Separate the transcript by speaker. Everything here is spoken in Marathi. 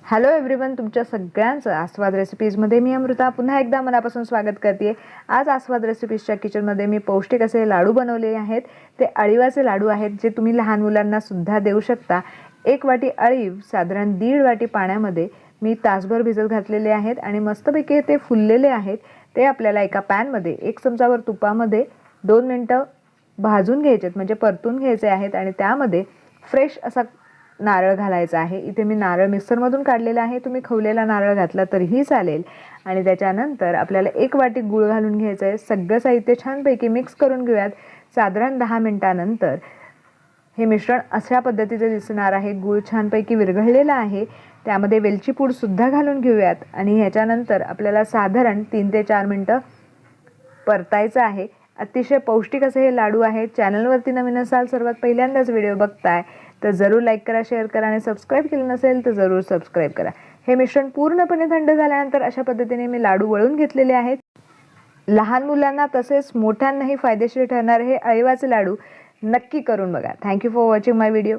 Speaker 1: हॅलो एव्हरीवन, तुमच्या सगळ्यांचं आस्वाद रेसिपीजमध्ये मी अमृता पुन्हा एकदा मनापासून स्वागत करते। आज आस्वाद रेसिपीजच्या किचनमध्ये मी पौष्टिक असे लाडू बनवले आहेत। ते अळीवाचे लाडू आहेत जे तुम्ही लहान मुलांना सुद्धा देऊ शकता। एक वाटी अळीव साधारण 1.5 वाटी पाण्यामध्ये मी तासभर भिजत घातलेले आहेत आणि मस्तपैकी ते फुललेले आहेत। ते आपल्याला एका पॅनमध्ये 1 चमचावर तुपामध्ये 2 मिनिटं भाजून घ्यायचे म्हणजे परतून घ्यायचे आहेत आणि त्यामध्ये फ्रेश असा नारळ घालायचा आहे। इथे मी नारळ मिक्सरमधून काढलेला आहे, तुम्ही खवलेला नारळ घातला तरीही चालेल। आणि त्याच्यानंतर आपल्याला 1 वाटी गूळ घालून घ्यायचं आहे। सगळं साहित्य छानपैकी मिक्स करून घेऊयात। साधारण 10 मिनिटांनंतर हे मिश्रण अशा पद्धतीचे दिसणार आहे। गूळ छानपैकी विरघळलेला आहे, त्यामध्ये वेलची पूड सुद्धा घालून घेऊयात आणि ह्याच्यानंतर आपल्याला साधारण 3 ते 4 मिनिटं परतायचं आहे। अतिशय पौष्टिक असे हे लाडू आहेत। चॅनलवरती नवीन असाल, सर्वात पहिल्यांदाच व्हिडिओ बघताय तर जरूर लाईक करा, शेअर करा आणि सबस्क्राईब केलं नसेल तर जरूर सबस्क्राईब करा। हे मिश्रण पूर्णपणे थंड झाल्यानंतर अशा पद्धतीने मी लाडू वळून घेतलेले आहेत। लहान मुलांना तसेच मोठ्यांनाही फायदेशीर ठरणारे हे अळीवाचे लाडू नक्की करून बघा। Thank you for watching my video.